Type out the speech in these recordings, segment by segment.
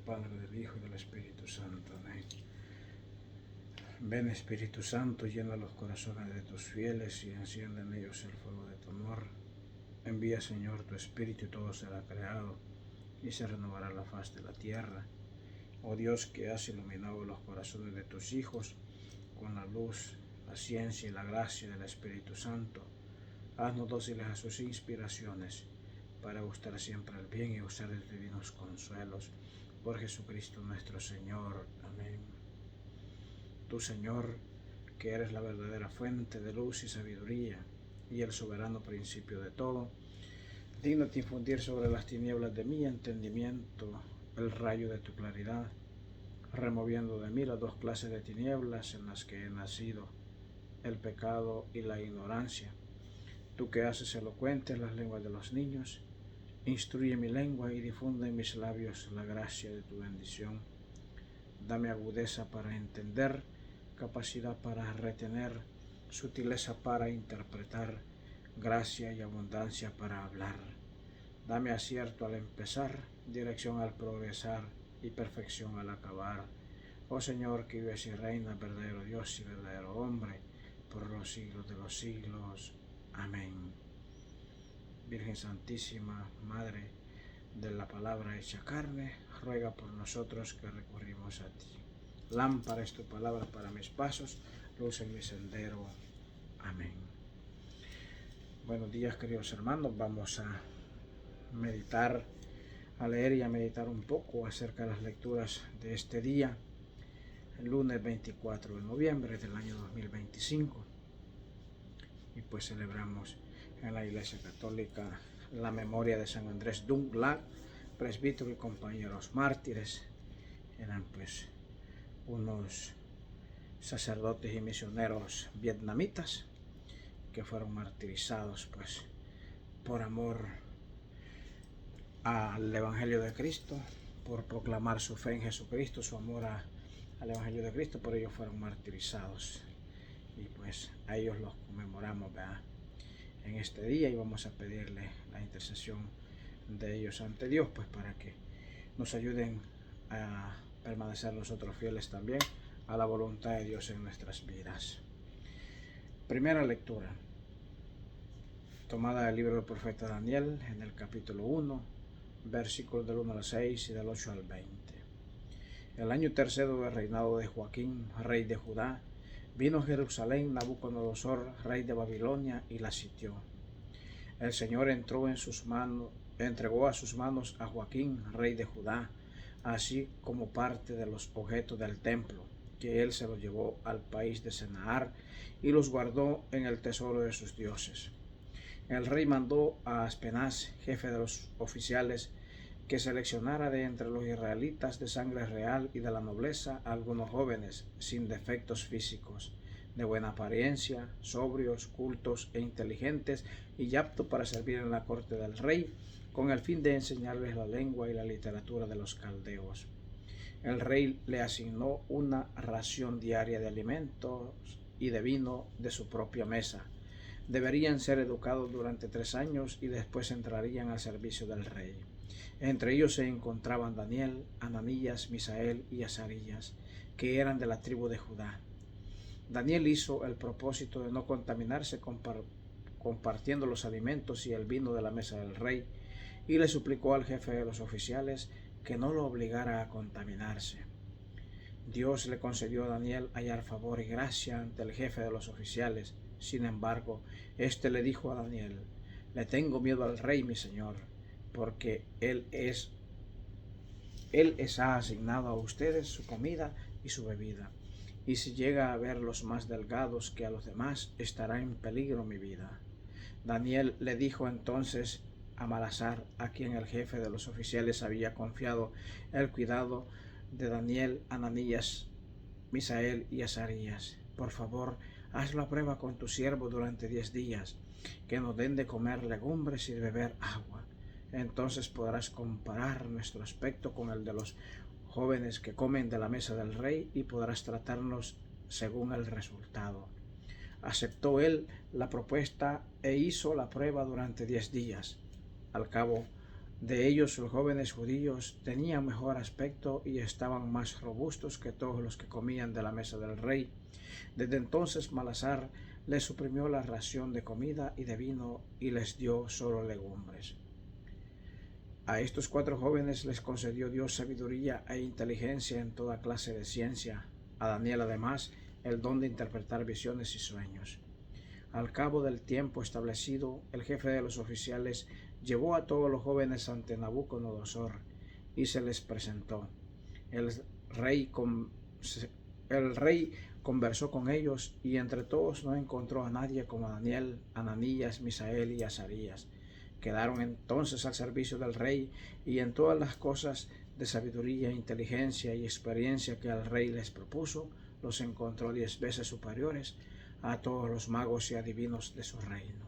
Padre, del Hijo y del Espíritu Santo. Amén. Ven, Espíritu Santo, llena los corazones de tus fieles y enciende en ellos el fuego de tu amor. Envía, Señor, tu Espíritu y todo será creado y se renovará la faz de la tierra. Oh Dios, que has iluminado los corazones de tus hijos con la luz, la ciencia y la gracia del Espíritu Santo, haznos dóciles a sus inspiraciones para gustar siempre el bien y gozar de divinos consuelos. Por Jesucristo nuestro Señor. Amén. Tú, Señor, que eres la verdadera fuente de luz y sabiduría y el soberano principio de todo, dígnate infundir sobre las tinieblas de mi entendimiento el rayo de tu claridad, removiendo de mí las dos clases de tinieblas en las que he nacido, el pecado y la ignorancia. Tú que haces elocuentes las lenguas de los niños, instruye mi lengua y difunde en mis labios la gracia de tu bendición. Dame agudeza para entender, capacidad para retener, sutileza para interpretar, gracia y abundancia para hablar. Dame acierto al empezar, dirección al progresar y perfección al acabar. Oh Señor, que vives y reinas, verdadero Dios y verdadero hombre, por los siglos de los siglos. Amén. Virgen Santísima, Madre de la palabra hecha carne, ruega por nosotros que recurrimos a ti. Lámpara es tu palabra para mis pasos, luz en mi sendero. Amén. Buenos días, queridos hermanos. Vamos a meditar, a leer y a meditar un poco acerca de las lecturas de este día, el lunes 24 de noviembre del año 2025. Y pues celebramos en la Iglesia Católica la memoria de San Andrés Dũng-Lạc, presbítero y compañeros mártires. Eran pues unos sacerdotes y misioneros vietnamitas que fueron martirizados pues por amor al Evangelio de Cristo, por proclamar su fe en Jesucristo, su amor al Evangelio de Cristo. Por ellos fueron martirizados y pues a ellos los conmemoramos, ¿verdad?, en este día, y vamos a pedirle la intercesión de ellos ante Dios, pues para que nos ayuden a permanecer nosotros fieles también a la voluntad de Dios en nuestras vidas. Primera lectura, tomada del libro del profeta Daniel, en el capítulo 1, versículos del 1 al 6 y del 8 al 20. El año tercero del reinado de Joaquín, rey de Judá, vino a Jerusalén Nabucodonosor, rey de Babilonia, y la sitió. El Señor entregó a sus manos a Joaquín, rey de Judá, así como parte de los objetos del templo, que él se los llevó al país de Senaar y los guardó en el tesoro de sus dioses. El rey mandó a Aspenaz, jefe de los oficiales, que seleccionara de entre los israelitas de sangre real y de la nobleza a algunos jóvenes sin defectos físicos, de buena apariencia, sobrios, cultos e inteligentes, y aptos para servir en la corte del rey, con el fin de enseñarles la lengua y la literatura de los caldeos. El rey le asignó una ración diaria de alimentos y de vino de su propia mesa. Deberían ser educados durante 3 años y después entrarían al servicio del rey. Entre ellos se encontraban Daniel, Ananías, Misael y Azarías, que eran de la tribu de Judá. Daniel hizo el propósito de no contaminarse compartiendo los alimentos y el vino de la mesa del rey, y le suplicó al jefe de los oficiales que no lo obligara a contaminarse. Dios le concedió a Daniel hallar favor y gracia ante el jefe de los oficiales. Sin embargo, éste le dijo a Daniel: le tengo miedo al rey, mi señor, porque él les ha asignado a ustedes su comida y su bebida, y si llega a verlos más delgados que a los demás, estará en peligro mi vida. Daniel le dijo entonces a Malazar, a quien el jefe de los oficiales había confiado el cuidado de Daniel, Ananías, Misael y Azarías: por favor, haz la prueba con tu siervo durante 10 días, que nos den de comer legumbres y de beber agua. Entonces podrás comparar nuestro aspecto con el de los jóvenes que comen de la mesa del rey y podrás tratarnos según el resultado. Aceptó él la propuesta e hizo la prueba durante 10 días. Al cabo De ellos los jóvenes judíos tenían mejor aspecto y estaban más robustos que todos los que comían de la mesa del rey. Desde entonces Malazar les suprimió la ración de comida y de vino y les dio solo legumbres. A estos 4 jóvenes les concedió Dios sabiduría e inteligencia en toda clase de ciencia. A Daniel, además, el don de interpretar visiones y sueños. Al cabo del tiempo establecido, el jefe de los oficiales llevó a todos los jóvenes ante Nabucodonosor y se les presentó. El rey conversó con ellos y entre todos no encontró a nadie como Daniel, Ananías, Misael y Azarías. Quedaron entonces al servicio del rey y en todas las cosas de sabiduría, inteligencia y experiencia que el rey les propuso, los encontró 10 veces superiores a todos los magos y adivinos de su reino.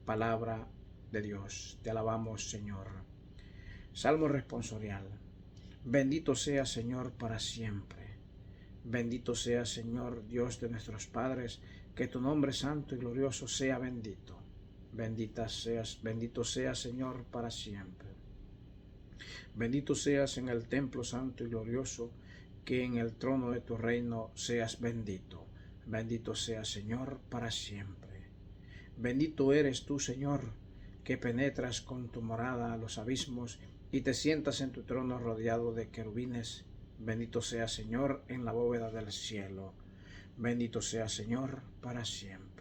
Palabra de Dios. Te alabamos, Señor. Salmo responsorial. Bendito sea, Señor, para siempre. Bendito sea, Señor, Dios de nuestros padres, que tu nombre santo y glorioso sea bendito. Bendito seas, Señor, para siempre. Bendito seas en el templo santo y glorioso, que en el trono de tu reino seas bendito. Bendito seas, Señor, para siempre. Bendito eres tú, Señor, que penetras con tu morada a los abismos y te sientas en tu trono rodeado de querubines. Bendito seas, Señor, en la bóveda del cielo. Bendito seas, Señor, para siempre.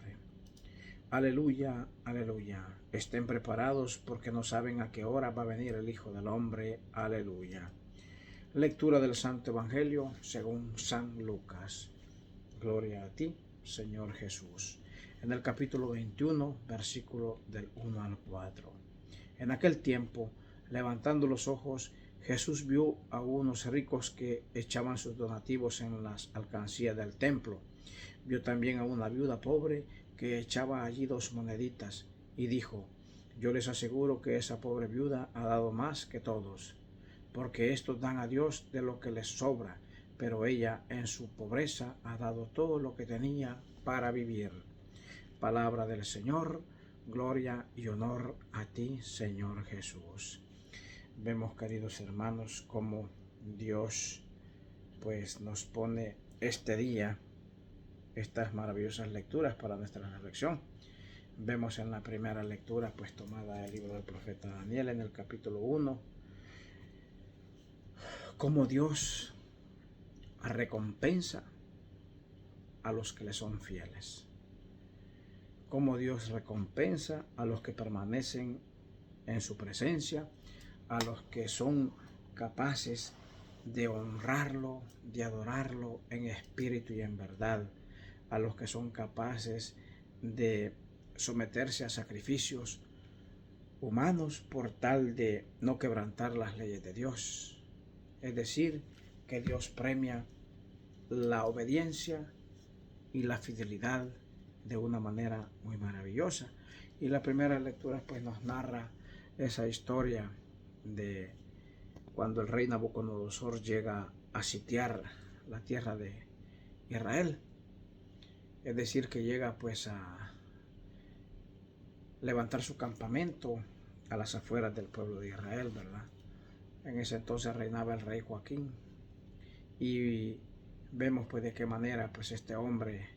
Aleluya, aleluya. Estén preparados porque no saben a qué hora va a venir el Hijo del Hombre. Aleluya. Lectura del Santo Evangelio según San Lucas. Gloria a ti, Señor Jesús. En el capítulo 21, versículo del 1 al 4. En aquel tiempo, levantando los ojos, Jesús vio a unos ricos que echaban sus donativos en las alcancías del templo. Vio también a una viuda pobre que echaba allí 2 moneditas, y dijo: yo les aseguro que esa pobre viuda ha dado más que todos, porque estos dan a Dios de lo que les sobra, pero ella en su pobreza ha dado todo lo que tenía para vivir. Palabra del Señor. Gloria y honor a ti, Señor Jesús. Vemos, queridos hermanos, cómo Dios pues nos pone este día estas maravillosas lecturas para nuestra reflexión. Vemos en la primera lectura pues tomada del libro del profeta Daniel en el capítulo 1 cómo Dios recompensa a los que le son fieles, cómo Dios recompensa a los que permanecen en su presencia, a los que son capaces de honrarlo, de adorarlo en espíritu y en verdad, a los que son capaces de someterse a sacrificios humanos por tal de no quebrantar las leyes de Dios. Es decir, que Dios premia la obediencia y la fidelidad de una manera muy maravillosa. Y la primera lectura pues nos narra esa historia de cuando el rey Nabucodonosor llega a sitiar la tierra de Israel. Es decir, que llega pues a levantar su campamento a las afueras del pueblo de Israel, ¿verdad? En ese entonces reinaba el rey Joaquín y vemos pues de qué manera pues este hombre,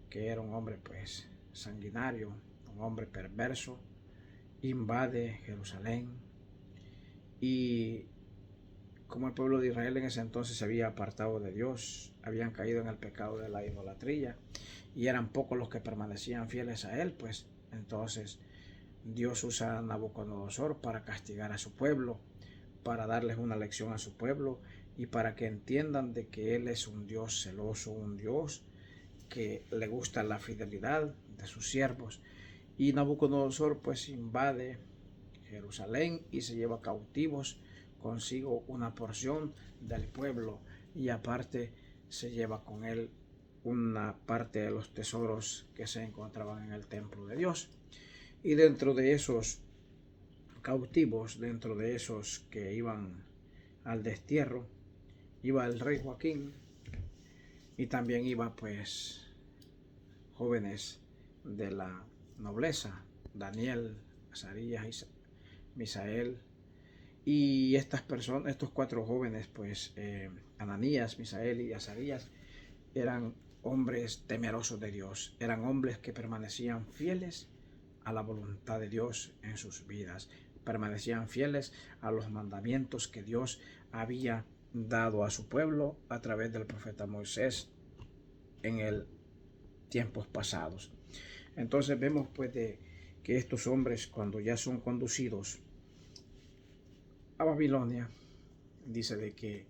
que era un hombre pues sanguinario, un hombre perverso, invade Jerusalén. Y como el pueblo de Israel en ese entonces se había apartado de Dios, habían caído en el pecado de la idolatría y eran pocos los que permanecían fieles a él, pues entonces Dios usa a Nabucodonosor para castigar a su pueblo, para darles una lección a su pueblo y para que entiendan de que él es un Dios celoso, un Dios que le gusta la fidelidad de sus siervos. Y Nabucodonosor pues invade Jerusalén y se lleva cautivos consigo una porción del pueblo y aparte se lleva con él una parte de los tesoros que se encontraban en el templo de Dios. Y dentro de esos cautivos, dentro de esos que iban al destierro, iba el rey Joaquín y también iba pues jóvenes de la nobleza, Daniel, Azarías, Misael Y estas personas, estos 4 jóvenes, pues Ananías, Misael y Azarías, eran hombres temerosos de Dios, eran hombres que permanecían fieles a la voluntad de Dios en sus vidas, permanecían fieles a los mandamientos que Dios había dado a su pueblo a través del profeta Moisés en el tiempos pasados. Entonces vemos pues que estos hombres, cuando ya son conducidos a Babilonia, dice de que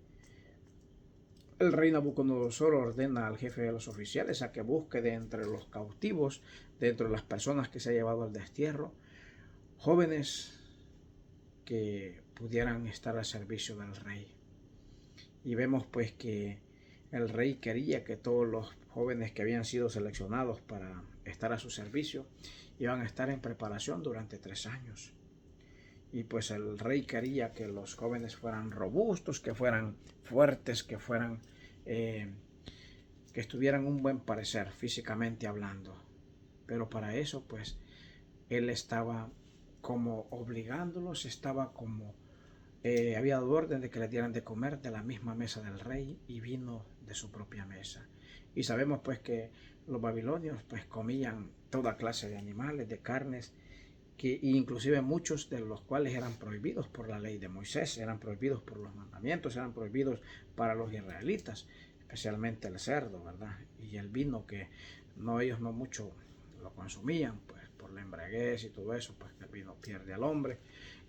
el rey Nabucodonosor ordena al jefe de los oficiales a que busque de entre los cautivos, de entre las personas que se ha llevado al destierro, jóvenes que pudieran estar al servicio del rey. Y vemos pues que el rey quería que todos los jóvenes que habían sido seleccionados para estar a su servicio iban a estar en preparación durante 3 años. Y pues el rey quería que los jóvenes fueran robustos, que fueran fuertes, que fueran que estuvieran un buen parecer físicamente hablando. Pero para eso pues él estaba como obligándolos, estaba como había dado orden de que le dieran de comer de la misma mesa del rey y vino de su propia mesa. Y sabemos pues que los babilonios pues comían toda clase de animales, de carnes, que inclusive muchos de los cuales eran prohibidos por la ley de Moisés, eran prohibidos por los mandamientos, eran prohibidos para los israelitas, especialmente el cerdo, ¿verdad? Y el vino, que ellos no mucho lo consumían, pues por la embriaguez y todo eso, pues que el vino pierde al hombre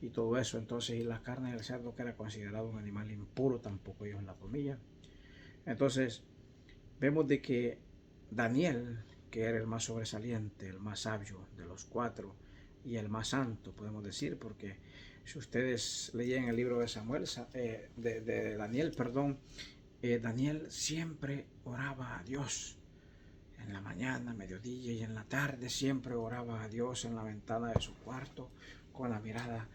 y todo eso. Entonces, y la carne del cerdo, que era considerado un animal impuro, tampoco ellos la comían. Entonces vemos de que Daniel, que era el más sobresaliente, el más sabio de los 4 y el más santo, podemos decir, porque si ustedes leían el libro de Samuel, de Daniel, perdón, Daniel siempre oraba a Dios. En la mañana, mediodía y en la tarde siempre oraba a Dios en la ventana de su cuarto, con la mirada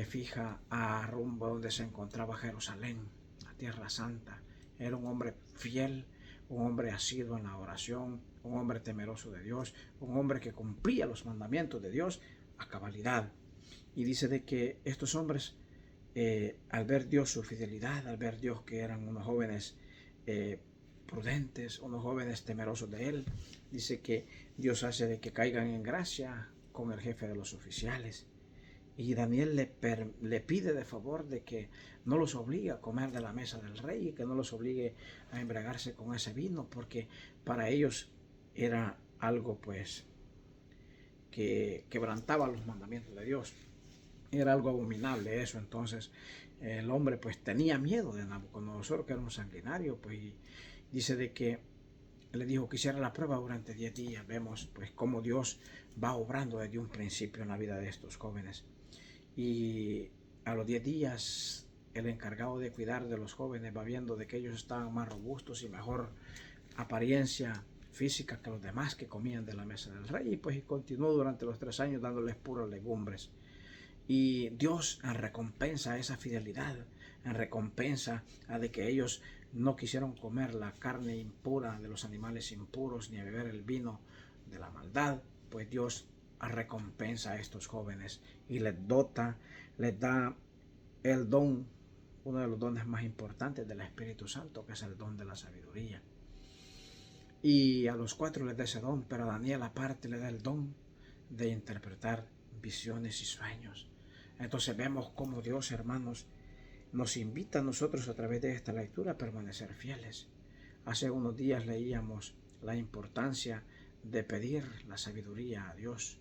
fija a rumbo donde se encontraba Jerusalén, la tierra santa. Era un hombre fiel, un hombre asiduo en la oración, un hombre temeroso de Dios, un hombre que cumplía los mandamientos de Dios a cabalidad. Y dice de que estos hombres, al ver Dios su fidelidad, al ver Dios que eran unos jóvenes prudentes, unos jóvenes temerosos de Él, dice que Dios hace de que caigan en gracia con el jefe de los oficiales. Y Daniel le pide de favor de que no los obligue a comer de la mesa del rey y que no los obligue a embriagarse con ese vino, porque para ellos era algo pues que quebrantaba los mandamientos de Dios. Era algo abominable eso. Entonces el hombre pues tenía miedo de Nabucodonosor, que era un sanguinario, pues, y dice de que le dijo que hiciera la prueba durante 10 días. Vemos pues cómo Dios va obrando desde un principio en la vida de estos jóvenes. Y a los 10 días el encargado de cuidar de los jóvenes va viendo de que ellos estaban más robustos y mejor apariencia física que los demás que comían de la mesa del rey, y pues continuó durante los 3 años dándoles puras legumbres. Y Dios, en recompensa a esa fidelidad, en recompensa a de que ellos no quisieron comer la carne impura de los animales impuros ni a beber el vino de la maldad, pues Dios recompensa a estos jóvenes y les dota, les da el don, uno de los dones más importantes del Espíritu Santo, que es el don de la sabiduría. Y a los 4 les da ese don, pero a Daniel aparte le da el don de interpretar visiones y sueños. Entonces vemos cómo Dios, hermanos, nos invita a nosotros a través de esta lectura a permanecer fieles. Hace unos días leíamos la importancia de pedir la sabiduría a Dios.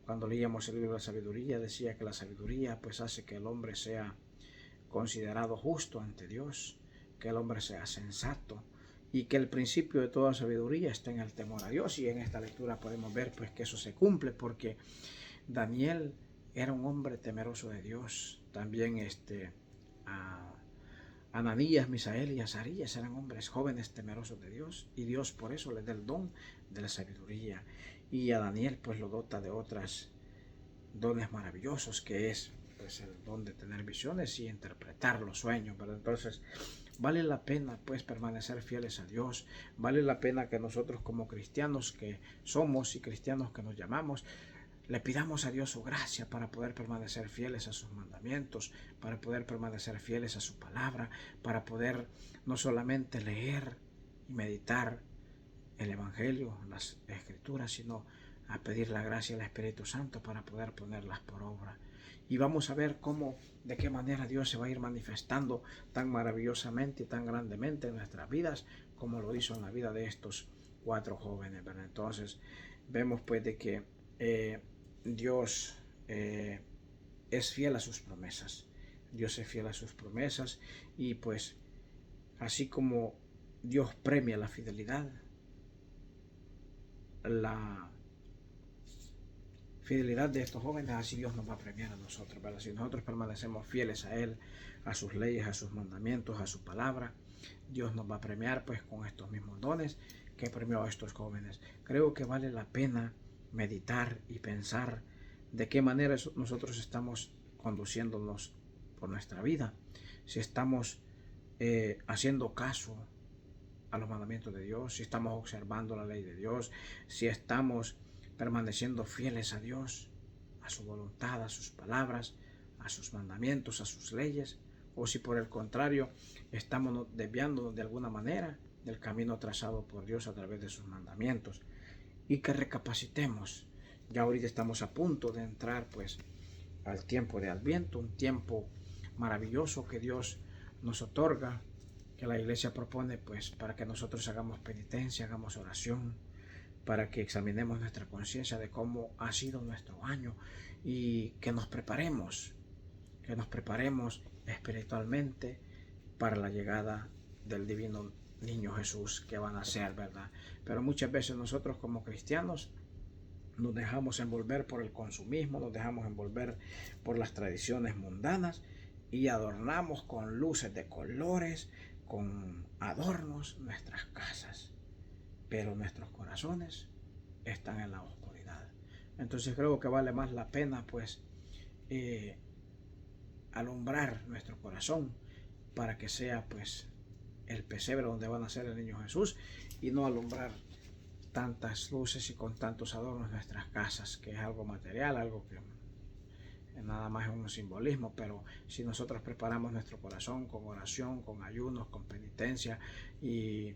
Cuando leíamos el libro de la sabiduría, decía que la sabiduría pues hace que el hombre sea considerado justo ante Dios, que el hombre sea sensato, y que el principio de toda sabiduría está en el temor a Dios. Y en esta lectura podemos ver pues que eso se cumple, porque Daniel era un hombre temeroso de Dios. También Ananías, Misael y Azarías eran hombres jóvenes temerosos de Dios, y Dios por eso les da el don de la sabiduría. Y a Daniel pues lo dota de otros dones maravillosos, que es pues el don de tener visiones y interpretar los sueños, ¿verdad? Entonces vale la pena pues permanecer fieles a Dios. Vale la pena que nosotros, como cristianos que somos y cristianos que nos llamamos, le pidamos a Dios su gracia para poder permanecer fieles a sus mandamientos, para poder permanecer fieles a su palabra, para poder no solamente leer y meditar el Evangelio, las Escrituras, sino a pedir la gracia del Espíritu Santo para poder ponerlas por obra. Y vamos a ver cómo, de qué manera Dios se va a ir manifestando tan maravillosamente y tan grandemente en nuestras vidas, como lo hizo en la vida de estos 4 jóvenes, ¿verdad? Entonces, vemos pues de que Dios es fiel a sus promesas. Dios es fiel a sus promesas y pues así como Dios premia la fidelidad, la fidelidad de estos jóvenes, así Dios nos va a premiar a nosotros, ¿verdad? Si nosotros permanecemos fieles a Él, a sus leyes, a sus mandamientos, a su palabra, Dios nos va a premiar pues con estos mismos dones que premió a estos jóvenes. Creo que vale la pena meditar y pensar de qué manera nosotros estamos conduciéndonos por nuestra vida, si estamos haciendo caso a los mandamientos de Dios, si estamos observando la ley de Dios, si estamos permaneciendo fieles a Dios, a su voluntad, a sus palabras, a sus mandamientos, a sus leyes, o si por el contrario estamos desviándonos de alguna manera del camino trazado por Dios a través de sus mandamientos. Y que recapacitemos. Ya ahorita estamos a punto de entrar pues al tiempo de Adviento, un tiempo maravilloso que Dios nos otorga, que la iglesia propone pues para que nosotros hagamos penitencia, hagamos oración, para que examinemos nuestra conciencia de cómo ha sido nuestro año y que nos preparemos espiritualmente para la llegada del divino niño Jesús que van a ser, ¿verdad? Pero muchas veces nosotros como cristianos nos dejamos envolver por el consumismo, nos dejamos envolver por las tradiciones mundanas y adornamos con luces de colores, con adornos nuestras casas, pero nuestros corazones están en la oscuridad. Entonces creo que vale más la pena pues alumbrar nuestro corazón para que sea pues el pesebre donde va a nacer el niño Jesús y no alumbrar tantas luces y con tantos adornos nuestras casas, que es algo material, algo que nada más es un simbolismo. Pero si nosotros preparamos nuestro corazón con oración, con ayunos, con penitencia y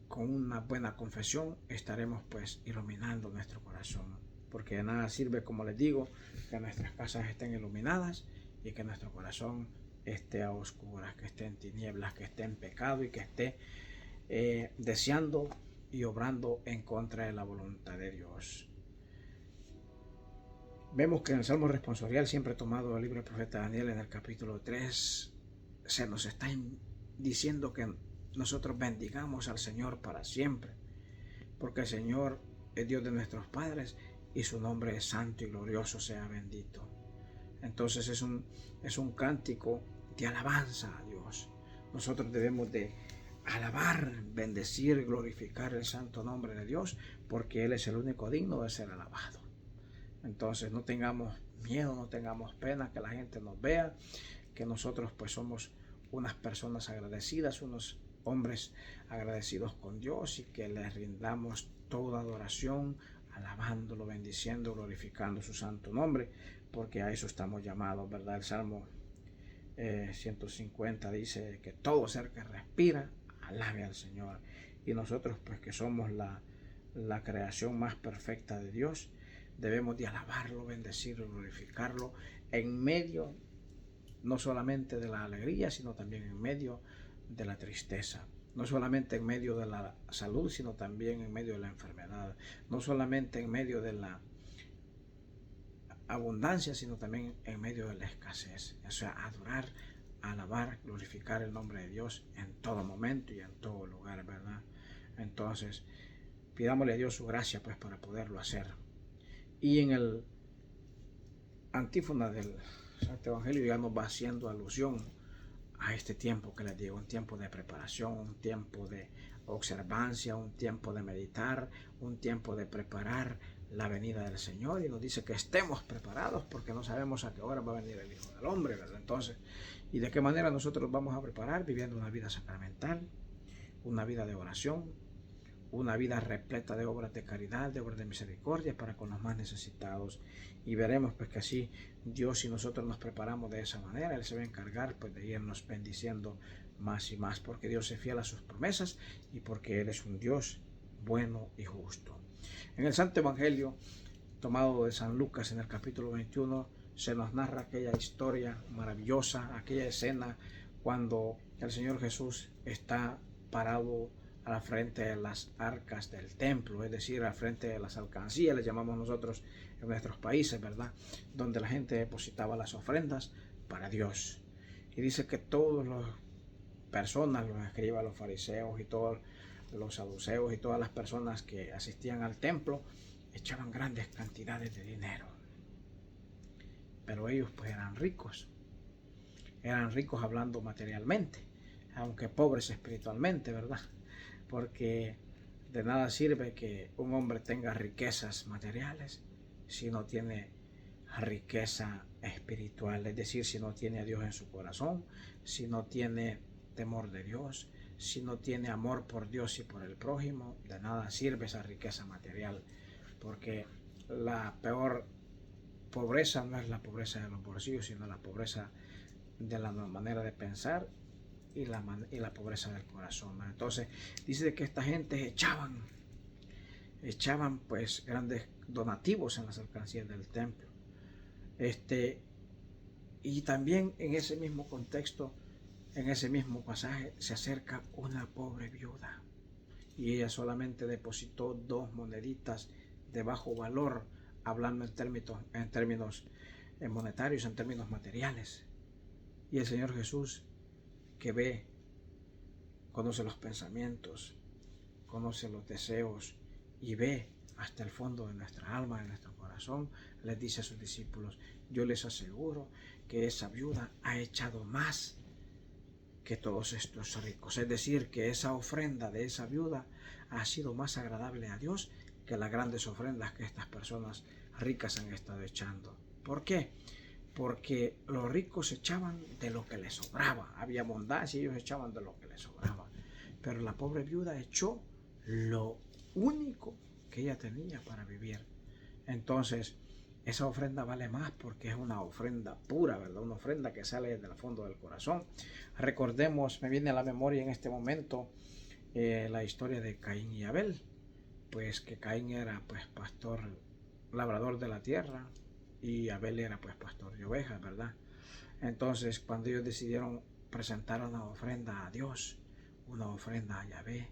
con una buena confesión, estaremos pues iluminando nuestro corazón, porque de nada sirve, como les digo, que nuestras casas estén iluminadas y que nuestro corazón esté a oscuras, que esté en tinieblas, que esté en pecado y que esté deseando y obrando en contra de la voluntad de Dios. Vemos que en el Salmo responsorial, siempre tomado del libro del profeta Daniel, en el capítulo 3, se nos está diciendo que nosotros bendigamos al Señor para siempre, porque el Señor es Dios de nuestros padres y su nombre es santo y glorioso, sea bendito. Entonces es un cántico de alabanza a Dios. Nosotros debemos de alabar, bendecir, glorificar el santo nombre de Dios, porque Él es el único digno de ser alabado. Entonces no tengamos miedo, no tengamos pena que la gente nos vea, que nosotros pues somos unas personas agradecidas, unos hombres agradecidos con Dios, y que le rindamos toda adoración, alabándolo, bendiciendo, glorificando su santo nombre, porque a eso estamos llamados, ¿verdad? El Salmo 150 dice que todo ser que respira alabe al Señor, y nosotros pues que somos la creación más perfecta de Dios, debemos de alabarlo, bendecirlo, glorificarlo en medio no solamente de la alegría, sino también en medio de la tristeza, no solamente en medio de la salud, sino también en medio de la enfermedad, no solamente en medio de la abundancia, sino también en medio de la escasez. O sea, adorar, alabar, glorificar el nombre de Dios en todo momento y en todo lugar, ¿verdad? Entonces, pidámosle a Dios su gracia pues para poderlo hacer. Y en el antífona del Santo Evangelio ya nos va haciendo alusión a este tiempo que les digo, un tiempo de preparación, un tiempo de observancia, un tiempo de meditar, un tiempo de preparar la venida del Señor, y nos dice que estemos preparados porque no sabemos a qué hora va a venir el Hijo del Hombre, ¿verdad? Entonces, ¿y de qué manera nosotros vamos a preparar? Viviendo una vida sacramental, una vida de oración, una vida repleta de obras de caridad, de obras de misericordia para con los más necesitados. Y veremos pues que así Dios, si nosotros nos preparamos de esa manera, Él se va a encargar pues de irnos bendiciendo más y más, porque Dios es fiel a sus promesas y porque Él es un Dios bueno y justo. En el Santo Evangelio tomado de San Lucas, en el capítulo 21, se nos narra aquella historia maravillosa, aquella escena cuando el Señor Jesús está parado a la frente de las arcas del templo, es decir, al frente de las alcancías, le llamamos nosotros en nuestros países, ¿verdad? Donde la gente depositaba las ofrendas para Dios. Y dice que todas las personas, los escribas, los fariseos y todos los saduceos y todas las personas que asistían al templo, echaban grandes cantidades de dinero. Pero ellos pues eran ricos hablando materialmente, aunque pobres espiritualmente, ¿verdad? Porque de nada sirve que un hombre tenga riquezas materiales si no tiene riqueza espiritual, es decir, si no tiene a Dios en su corazón, si no tiene temor de Dios, si no tiene amor por Dios y por el prójimo, de nada sirve esa riqueza material, porque la peor pobreza no es la pobreza de los bolsillos, sino la pobreza de la manera de pensar y la pobreza del corazón. Entonces dice que esta gente echaban pues grandes donativos en las alcancías del templo. Y también en ese mismo contexto, en ese mismo pasaje, se acerca una pobre viuda y ella solamente depositó 2 moneditas de bajo valor, hablando en términos monetarios, en términos materiales. Y el Señor Jesús, que ve, conoce los pensamientos, conoce los deseos y ve hasta el fondo de nuestra alma, de nuestro corazón, les dice a sus discípulos: yo les aseguro que esa viuda ha echado más que todos estos ricos. Es decir, que esa ofrenda de esa viuda ha sido más agradable a Dios que las grandes ofrendas que estas personas ricas han estado echando. ¿Por qué? Porque los ricos echaban de lo que les sobraba. Había abundancia y ellos echaban de lo que les sobraba. Pero la pobre viuda echó lo único que ella tenía para vivir. Entonces, esa ofrenda vale más porque es una ofrenda pura, ¿verdad? Una ofrenda que sale del fondo del corazón. Recordemos, me viene a la memoria en este momento la historia de Caín y Abel. Pues que Caín era pues pastor, labrador de la tierra, y Abel era pues pastor de ovejas, ¿verdad? Entonces, cuando ellos decidieron presentar una ofrenda a Dios, una ofrenda a Yahvé,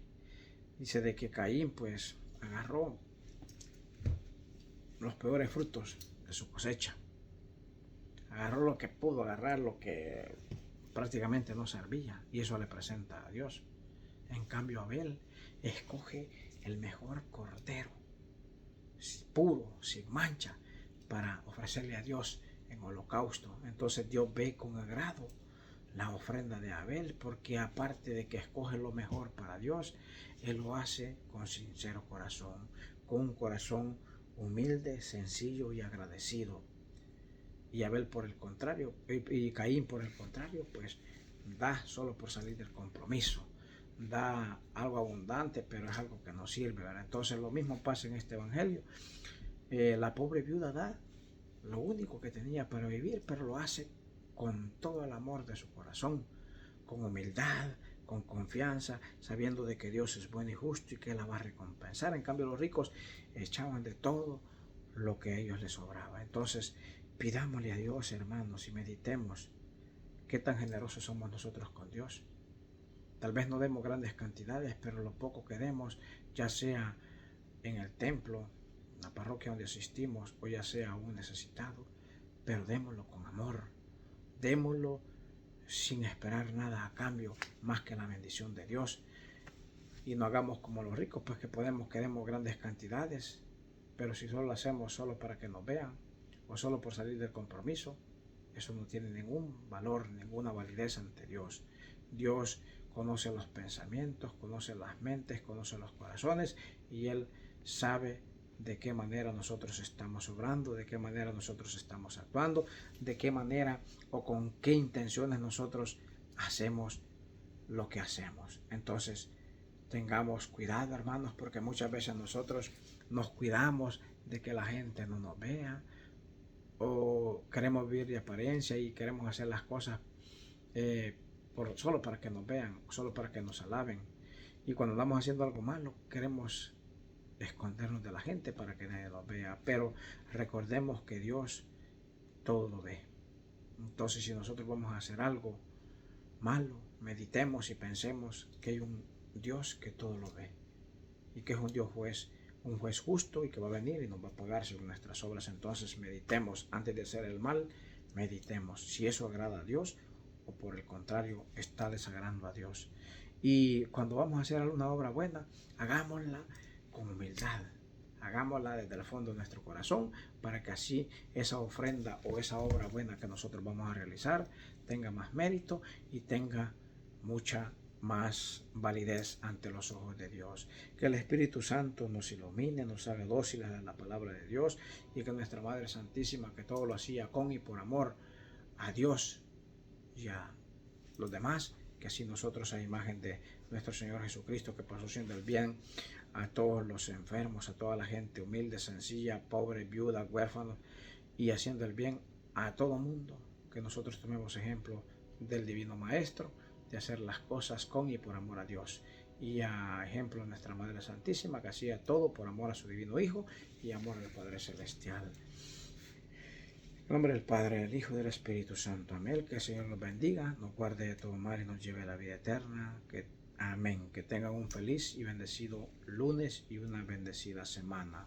dice de que Caín pues agarró los peores frutos de su cosecha. Agarró lo que pudo agarrar, lo que prácticamente no servía, y eso le presenta a Dios. En cambio, Abel escoge el mejor cordero, puro, sin mancha, para ofrecerle a Dios en holocausto. Entonces Dios ve con agrado la ofrenda de Abel, porque aparte de que escoge lo mejor para Dios, Él lo hace con sincero corazón, con un corazón humilde, sencillo y agradecido. Y Abel por el contrario, y Caín por el contrario, pues da solo por salir del compromiso, da algo abundante, pero es algo que no sirve, ¿verdad? Entonces lo mismo pasa en este evangelio. La pobre viuda da lo único que tenía para vivir, pero lo hace con todo el amor de su corazón, con humildad, con confianza, sabiendo de que Dios es bueno y justo y que la va a recompensar. En cambio, los ricos echaban de todo lo que a ellos les sobraba. Entonces, pidámosle a Dios, hermanos, y meditemos qué tan generosos somos nosotros con Dios. Tal vez no demos grandes cantidades, pero lo poco que demos, ya sea en el templo, en la parroquia donde asistimos, o ya sea a un necesitado, pero démoslo con amor, démoslo sin esperar nada a cambio más que la bendición de Dios. Y no hagamos como los ricos, pues que demos grandes cantidades, pero si solo lo hacemos solo para que nos vean o solo por salir del compromiso, eso no tiene ningún valor, ninguna validez ante Dios. Dios conoce los pensamientos, conoce las mentes, conoce los corazones, y Él sabe de qué manera nosotros estamos obrando, de qué manera nosotros estamos actuando, de qué manera o con qué intenciones nosotros hacemos lo que hacemos. Entonces, tengamos cuidado, hermanos, porque muchas veces nosotros nos cuidamos de que la gente no nos vea, o queremos vivir de apariencia y queremos hacer las cosas solo para que nos vean, solo para que nos alaben. Y cuando andamos haciendo algo malo, queremos escondernos de la gente para que nadie nos vea. Pero recordemos que Dios todo lo ve. Entonces, si nosotros vamos a hacer algo malo, meditemos y pensemos que hay un Dios que todo lo ve y que es un Dios juez, un juez justo y que va a venir y nos va a pagar según nuestras obras. Entonces meditemos antes de hacer el mal, meditemos si eso agrada a Dios o por el contrario está desagradando a Dios. Y cuando vamos a hacer alguna obra buena, hagámosla con humildad, hagámosla desde el fondo de nuestro corazón para que así esa ofrenda o esa obra buena que nosotros vamos a realizar tenga más mérito y tenga mucha más validez ante los ojos de Dios. Que el Espíritu Santo nos ilumine, nos haga dóciles a la palabra de Dios y que nuestra Madre Santísima, que todo lo hacía con y por amor a Dios y a los demás, que así nosotros a imagen de nuestro Señor Jesucristo, que pasó haciendo el bien a todos los enfermos, a toda la gente humilde, sencilla, pobre, viuda, huérfanos, y haciendo el bien a todo mundo, que nosotros tomemos ejemplo del Divino Maestro, de hacer las cosas con y por amor a Dios, y a ejemplo de nuestra Madre Santísima, que hacía todo por amor a su Divino Hijo y amor al Padre Celestial. En nombre del Padre, del Hijo y del Espíritu Santo. Amén. Que el Señor nos bendiga, nos guarde de todo mal y nos lleve a la vida eterna. Amén. Que tengan un feliz y bendecido lunes y una bendecida semana.